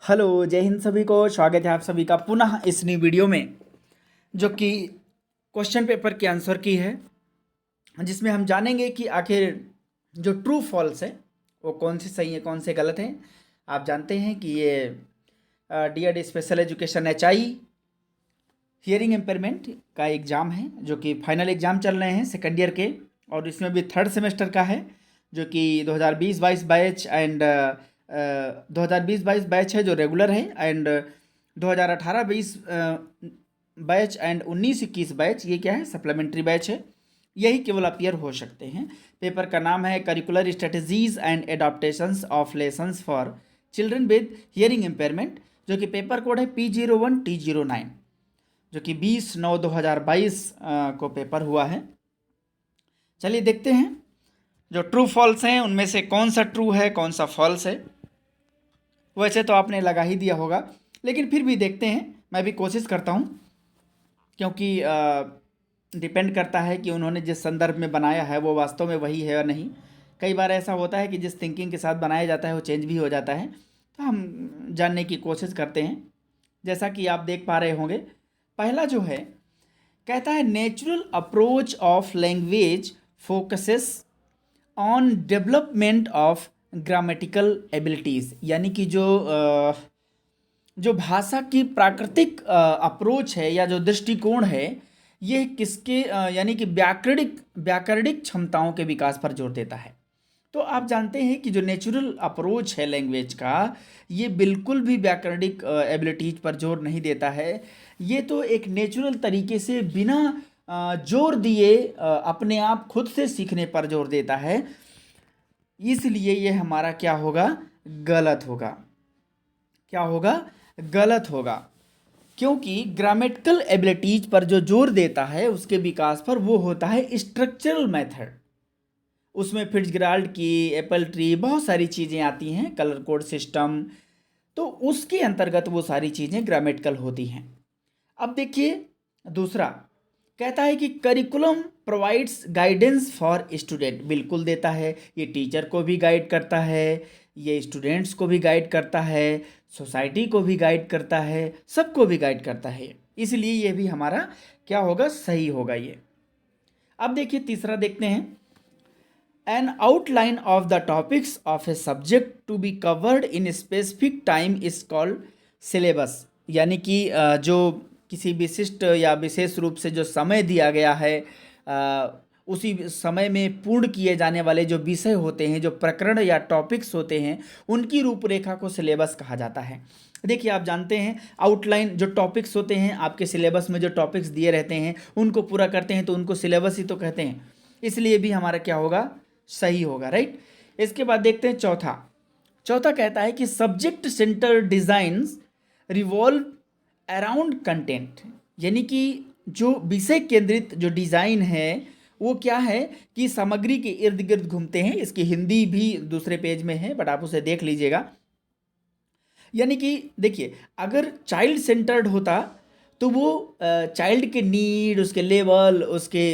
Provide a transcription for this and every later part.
Hello, जय हिंद सभी को। स्वागत है आप सभी का पुनः इस नई वीडियो में, जो कि क्वेश्चन पेपर के आंसर की है, जिसमें हम जानेंगे कि आखिर जो ट्रू फॉल्स है वो कौन से सही है, कौन से गलत हैं। आप जानते हैं कि ये D Ed special education HI hearing impairment का एग्ज़ाम है, जो कि फाइनल एग्ज़ाम चल रहे हैं सेकेंड ईयर के, और इसमें भी थर्ड सेमेस्टर का है, जो कि 2020-22 बैच एंड 2020-22 बैच है जो रेगुलर है, एंड 2018-20 बैच एंड 19-21 बैच ये क्या है, सप्लीमेंट्री बैच है। यही केवल अपीयर हो सकते हैं। पेपर का नाम है curricular strategies and adaptations of lessons for children with hearing impairment, जो कि पेपर कोड है P01T09, जो कि 20/9/2022 को पेपर हुआ है। चलिए देखते हैं जो ट्रू फॉल्स हैं उनमें से कौन सा ट्रू है, कौन सा फॉल्स है। वैसे तो आपने लगा ही दिया होगा, लेकिन फिर भी देखते हैं। मैं भी कोशिश करता हूँ, क्योंकि डिपेंड करता है कि उन्होंने जिस संदर्भ में बनाया है वो वास्तव में वही है या नहीं। कई बार ऐसा होता है कि जिस थिंकिंग के साथ बनाया जाता है वो चेंज भी हो जाता है, तो हम जानने की कोशिश करते हैं। जैसा कि आप देख पा रहे होंगे, पहला जो है कहता है natural approach of language focuses on development of grammatical abilities, यानी कि जो भाषा की प्राकृतिक अप्रोच है या जो दृष्टिकोण है, ये किसके यानी कि व्याकरणिक क्षमताओं के विकास पर जोर देता है। तो आप जानते हैं कि जो नेचुरल अप्रोच है लैंग्वेज का, ये बिल्कुल भी व्याकरणिक एबिलिटीज पर जोर नहीं देता है। ये तो एक नेचुरल तरीके से बिना जोर दिए अपने आप खुद से सीखने पर जोर देता है। इसलिए ये हमारा क्या होगा, गलत होगा। क्या होगा, गलत होगा, क्योंकि ग्रामेटिकल एबिलिटीज पर जो जोर देता है उसके विकास पर, वो होता है स्ट्रक्चरल मेथड। उसमें फिट्जगेराल्ड की, एप्पल ट्री, बहुत सारी चीज़ें आती हैं, कलर कोड सिस्टम, तो उसके अंतर्गत वो सारी चीज़ें ग्रामेटिकल होती हैं। अब देखिए दूसरा कहता है कि curriculum provides guidance for student. बिल्कुल देता है, ये टीचर को भी गाइड करता है, ये स्टूडेंट्स को भी गाइड करता है, सोसाइटी को भी गाइड करता है, सबको भी गाइड करता है। इसलिए ये भी हमारा क्या होगा, सही होगा ये। अब देखिए तीसरा देखते हैं, an outline of the topics of a subject to be covered in specific time is called syllabus, यानी कि जो किसी विशिष्ट या विशेष रूप से जो समय दिया गया है, उसी समय में पूर्ण किए जाने वाले जो विषय होते हैं, जो प्रकरण या टॉपिक्स होते हैं, उनकी रूपरेखा को सिलेबस कहा जाता है। देखिए आप जानते हैं आउटलाइन जो टॉपिक्स होते हैं, आपके सिलेबस में जो टॉपिक्स दिए रहते हैं उनको पूरा करते हैं तो उनको सिलेबस ही तो कहते हैं। इसलिए भी हमारा क्या होगा, सही होगा, राइट। इसके बाद देखते हैं चौथा कहता है कि subject centre designs revolve around content, यानी कि जो विषय केंद्रित जो डिज़ाइन है वो क्या है कि सामग्री के इर्द गिर्द घूमते हैं। इसकी हिंदी भी दूसरे पेज में है, बट आप उसे देख लीजिएगा। यानी कि देखिए, अगर चाइल्ड सेंटर्ड होता तो वो चाइल्ड के नीड, उसके लेवल, उसके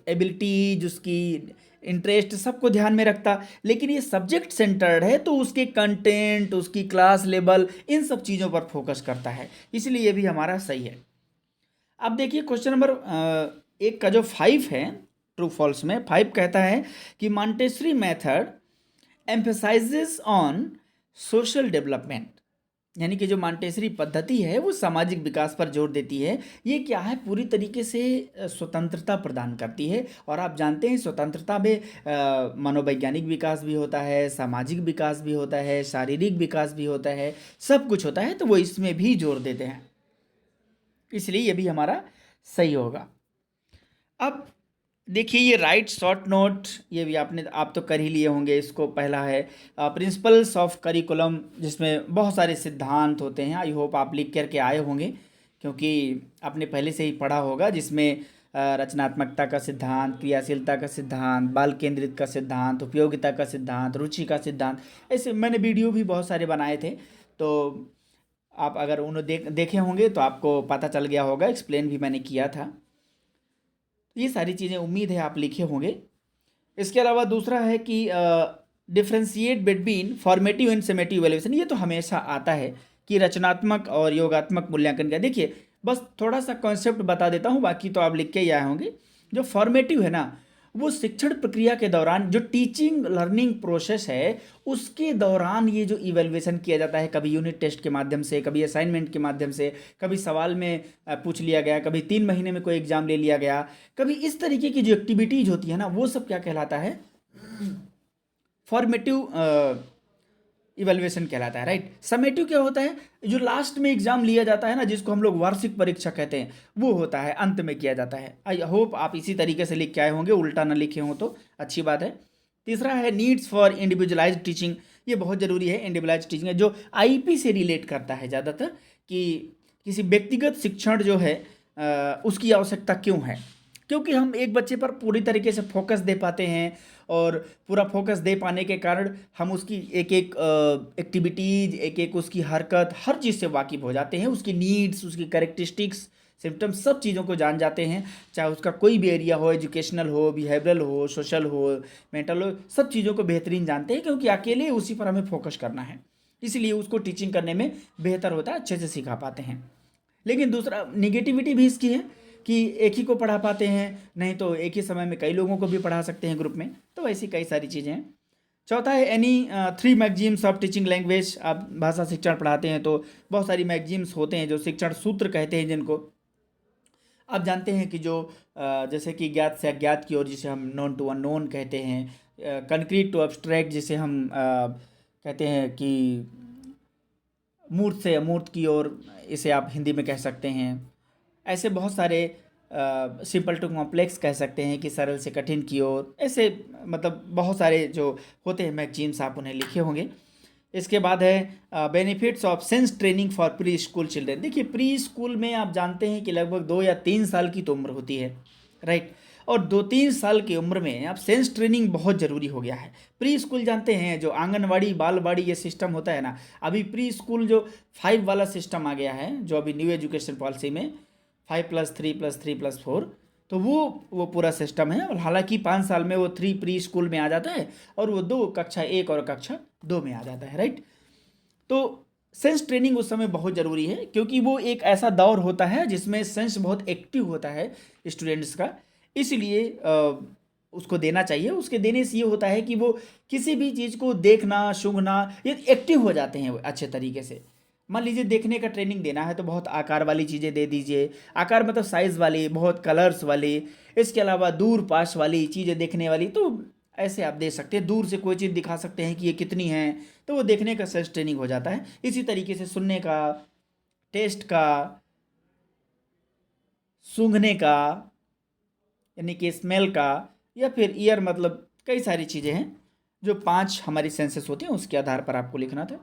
एबिलिटीज, उसकी इंटरेस्ट, सबको ध्यान में रखता। लेकिन ये सब्जेक्ट सेंटर्ड है तो उसके कंटेंट, उसकी क्लास लेवल, इन सब चीज़ों पर फोकस करता है। इसलिए ये भी हमारा सही है। अब देखिए क्वेश्चन नंबर 1 का जो 5 है, ट्रू फॉल्स में 5 कहता है कि Montessori method emphasises on social development, यानी कि जो मॉन्टेसरी पद्धति है वो सामाजिक विकास पर जोर देती है। ये क्या है, पूरी तरीके से स्वतंत्रता प्रदान करती है। और आप जानते हैं स्वतंत्रता में मनोवैज्ञानिक विकास भी होता है, सामाजिक विकास भी होता है, शारीरिक विकास भी होता है, सब कुछ होता है, तो वो इसमें भी जोर देते हैं। इसलिए ये भी हमारा सही होगा। अब देखिए ये राइट शॉर्ट नोट, ये भी आप तो कर ही लिए होंगे। इसको पहला है प्रिंसिपल्स ऑफ करिकुलम, जिसमें बहुत सारे सिद्धांत होते हैं। आई होप आप लिख करके आए होंगे, क्योंकि आपने पहले से ही पढ़ा होगा, जिसमें रचनात्मकता का सिद्धांत, क्रियाशीलता का सिद्धांत, बाल केंद्रित का सिद्धांत, उपयोगिता का सिद्धांत, रुचि का सिद्धांत, ऐसे मैंने वीडियो भी बहुत सारे बनाए थे। तो आप अगर उन्हें देखे होंगे तो आपको पता चल गया होगा, एक्सप्लेन भी मैंने किया था। ये सारी चीज़ें उम्मीद है आप लिखे होंगे। इसके अलावा दूसरा है कि differentiate between formative and summative evaluation. ये तो हमेशा आता है कि रचनात्मक और योगात्मक मूल्यांकन क्या। देखिए बस थोड़ा सा कॉन्सेप्ट बता देता हूँ, बाकी तो आप लिख के ही आए होंगे। जो फॉर्मेटिव है ना, वो शिक्षण प्रक्रिया के दौरान जो टीचिंग लर्निंग प्रोसेस है उसके दौरान ये जो इवेल्युएशन किया जाता है, कभी यूनिट टेस्ट के माध्यम से, कभी असाइनमेंट के माध्यम से, कभी सवाल में पूछ लिया गया, कभी 3 महीने में कोई एग्जाम ले लिया गया, कभी इस तरीके की जो एक्टिविटीज होती है ना, वो सब क्या कहलाता है, फॉर्मेटिव इवेल्युएशन कहलाता है, राइट। समेटिव क्या होता है, जो लास्ट में एग्जाम लिया जाता है ना, जिसको हम लोग वार्षिक परीक्षा कहते हैं, वो होता है, अंत में किया जाता है। आई होप आप इसी तरीके से लिख के आए होंगे, उल्टा ना लिखे हो तो अच्छी बात है। तीसरा है नीड्स फॉर इंडिविजुअलाइज्ड टीचिंग। ये बहुत ज़रूरी है, इंडिविजुअलाइज्ड टीचिंग है, जो आईपी से रिलेट करता है ज़्यादातर, कि किसी व्यक्तिगत शिक्षण जो है उसकी आवश्यकता क्यों है, क्योंकि हम एक बच्चे पर पूरी तरीके से फोकस दे पाते हैं, और पूरा फोकस दे पाने के कारण हम उसकी एक एक एक्टिविटीज़, एक एक उसकी हरकत, हर चीज़ से वाकिफ़ हो जाते हैं, उसकी नीड्स, उसकी कैरेक्टरिस्टिक्स, सिम्टम्स, सब चीज़ों को जान जाते हैं, चाहे उसका कोई भी एरिया हो, एजुकेशनल हो, बिहेवियरल हो, सोशल हो, मेंटल हो, सब चीज़ों को बेहतरीन जानते हैं, क्योंकि अकेले उसी पर हमें फोकस करना है, इसलिए उसको टीचिंग करने में बेहतर होता है, अच्छे से सिखा पाते हैं। लेकिन दूसरा निगेटिविटी भी इसकी है कि एक ही को पढ़ा पाते हैं, नहीं तो एक ही समय में कई लोगों को भी पढ़ा सकते हैं ग्रुप में, तो ऐसी कई सारी चीज़ें हैं। चौथा है any 3 maxims of teaching language. आप भाषा शिक्षण पढ़ाते हैं तो बहुत सारी मैगजीम्स होते हैं, जो शिक्षण सूत्र कहते हैं, जिनको आप जानते हैं कि जो जैसे कि ज्ञात से अज्ञात की ओर, जिसे हम नोन टू अननोन कहते हैं, कंक्रीट टू अब्स्ट्रैक्ट जिसे हम कहते हैं कि मूर्त से अमूर्त की ओर, इसे आप हिंदी में कह सकते हैं। ऐसे बहुत सारे सिंपल टू कॉम्प्लेक्स कह सकते हैं कि सरल से कठिन की ओर, ऐसे मतलब बहुत सारे जो होते हैं मैगजीन्स, आप उन्हें लिखे होंगे। इसके बाद है benefits of sense training for pre school children. देखिए प्री स्कूल में आप जानते हैं कि लगभग 2 या 3 साल की तो उम्र होती है, राइट, और 2-3 साल की उम्र में अब सेंस ट्रेनिंग बहुत ज़रूरी हो गया है। प्री स्कूल जानते हैं, जो आंगनवाड़ी बालवाड़ी ये सिस्टम होता है ना, अभी प्री स्कूल जो 5 वाला सिस्टम आ गया है, जो अभी न्यू एजुकेशन पॉलिसी में 5+3+3+4, तो वो पूरा सिस्टम है। और हालांकि 5 साल में वो 3 प्री स्कूल में आ जाता है, और वो 2 कक्षा 1 और कक्षा 2 में आ जाता है, राइट। तो सेंस ट्रेनिंग उस समय बहुत ज़रूरी है, क्योंकि वो एक ऐसा दौर होता है जिसमें सेंस बहुत एक्टिव होता है स्टूडेंट्स का, इसलिए उसको देना चाहिए। उसके देने से ये होता है कि वो किसी भी चीज़ को देखना, सूंघना, ये एक्टिव हो जाते हैं अच्छे तरीके से। मान लीजिए देखने का ट्रेनिंग देना है तो बहुत आकार वाली चीज़ें दे दीजिए, आकार मतलब साइज़ वाली, बहुत कलर्स वाली, इसके अलावा दूर पास वाली चीज़ें देखने वाली, तो ऐसे आप दे सकते हैं। दूर से कोई चीज़ दिखा सकते हैं कि ये कितनी है, तो वो देखने का सेंस ट्रेनिंग हो जाता है। इसी तरीके से सुनने का, टेस्ट का, सूंघने का यानी कि स्मेल का, या फिर ईयर, मतलब कई सारी चीज़ें हैं जो 5 हमारी सेंसेस होती हैं, उसके आधार पर आपको लिखना था।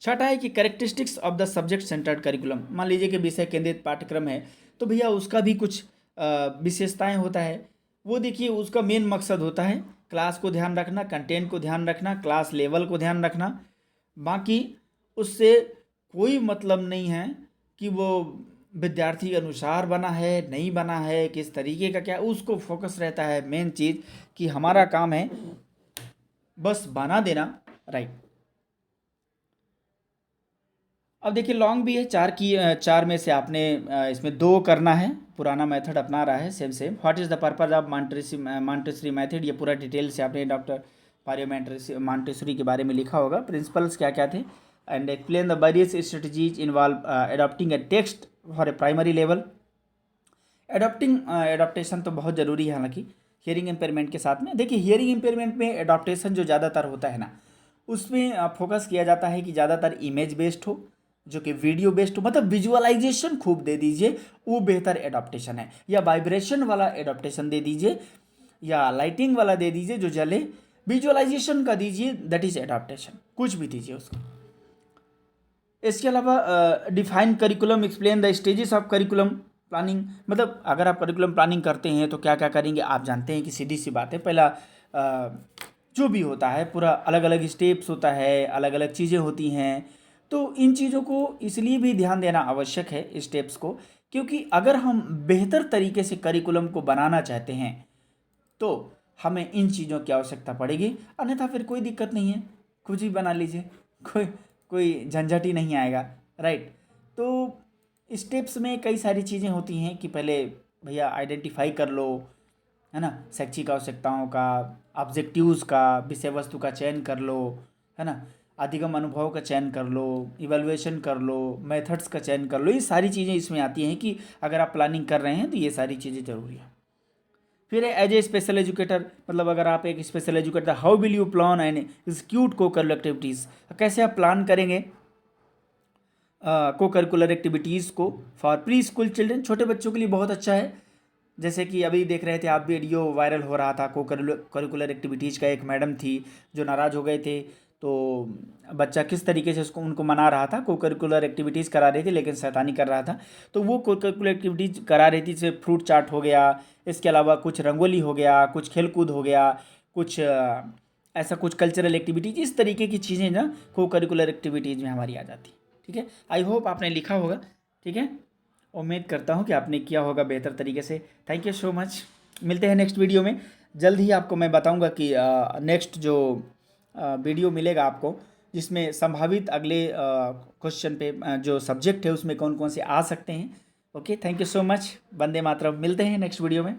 छठा है कि characteristics of the subject centred curriculum. मान लीजिए कि विषय केंद्रित पाठ्यक्रम है, तो भैया उसका भी कुछ विशेषताएं होता है। वो देखिए उसका मेन मकसद होता है क्लास को ध्यान रखना, कंटेंट को ध्यान रखना, क्लास लेवल को ध्यान रखना। बाकी उससे कोई मतलब नहीं है कि वो विद्यार्थी के अनुसार बना है, नहीं बना है, किस तरीके का, क्या, उसको फोकस रहता है मेन चीज़ कि हमारा काम है बस बना देना, राइट। अब देखिए लॉन्ग भी है, 4 में से आपने इसमें 2 करना है, पुराना मेथड अपना रहा है, same same. What is the purpose of Montessori method, ये पूरा डिटेल से आपने डॉक्टर पारियो मॉन्टेसरी के बारे में लिखा होगा। प्रिंसिपल्स क्या क्या थे, and explain the various strategies involve adopting A text for a primary level. Adaptation तो बहुत ज़रूरी है, हालांकि हियरिंग इम्पेयरमेंट के साथ में। देखिए हियरिंग इम्पेयरमेंट में एडॉप्टेशन जो ज़्यादातर होता है ना, उसमें फोकस किया जाता है कि ज़्यादातर इमेज बेस्ड हो, जो कि वीडियो बेस्ड हो, मतलब विजुअलाइजेशन खूब दे दीजिए, वो बेहतर एडॉप्टेशन है। या वाइब्रेशन वाला एडॉप्टेशन दे दीजिए, या लाइटिंग वाला दे दीजिए जो जले, विजुअलाइजेशन का दीजिए, दैट इज एडॉप्टेशन, कुछ भी दीजिए उसको। इसके अलावा define curriculum, explain the stages of curriculum planning. मतलब अगर आप करिकुलम प्लानिंग करते हैं तो क्या क्या करेंगे, आप जानते हैं कि सीधी सी बात है, पहला जो भी होता है पूरा अलग अलग स्टेप्स होता है, अलग अलग चीज़ें होती हैं, तो इन चीज़ों को इसलिए भी ध्यान देना आवश्यक है स्टेप्स को, क्योंकि अगर हम बेहतर तरीके से करिकुलम को बनाना चाहते हैं तो हमें इन चीज़ों की आवश्यकता पड़ेगी, अन्यथा फिर कोई दिक्कत नहीं है, कुछ भी बना लीजिए, कोई कोई झंझट ही नहीं आएगा, राइट। तो स्टेप्स में कई सारी चीज़ें होती हैं कि पहले भैया आइडेंटिफाई कर लो, है ना, शैक्षिक आवश्यकताओं का, ऑब्जेक्टिव्स का, विषय वस्तु का चयन कर लो, है ना, अधिगम अनुभव का चयन कर लो, इवैल्यूएशन कर लो, मेथड्स का चयन कर लो। ये सारी चीज़ें इसमें आती हैं कि अगर आप प्लानिंग कर रहे हैं तो ये सारी चीज़ें ज़रूरी हैं। फिर एज ए स्पेशल एजुकेटर, मतलब अगर आप एक special educator, how will you plan and execute को करिकुलर एक्टिविटीज़, कैसे आप प्लान करेंगे को करिकुलर एक्टिविटीज़ को फॉर प्री स्कूल चिल्ड्रन, छोटे बच्चों के लिए बहुत अच्छा है। जैसे कि अभी देख रहे थे आप, वीडियो वायरल हो रहा था को करिकुलर एक्टिविटीज़ का, एक मैडम थी जो नाराज़ हो गए थे, तो बच्चा किस तरीके से उसको उनको मना रहा था, को करिकुलर एक्टिविटीज़ करा रही थी लेकिन शैतानी कर रहा था। तो वो को करिकुलर एक्टिविटीज़ करा रही थी, जैसे फ्रूट चाट हो गया, इसके अलावा कुछ रंगोली हो गया, कुछ खेलकूद हो गया, कुछ ऐसा कुछ कल्चरल एक्टिविटीज, इस तरीके की चीज़ें ना को करिकुलर एक्टिविटीज़ में हमारी आ जाती। ठीक है, आई होप आपने लिखा होगा। ठीक है, उम्मीद करता हूँ कि आपने किया होगा बेहतर तरीके से। Thank you so much. मिलते हैं नेक्स्ट वीडियो में। जल्द ही आपको मैं बताऊँगा कि नेक्स्ट जो वीडियो मिलेगा आपको, जिसमें संभावित अगले क्वेश्चन पे जो सब्जेक्ट है उसमें कौन कौन से आ सकते हैं। Okay, thank you so much. Vande Mataram. मिलते हैं नेक्स्ट वीडियो में।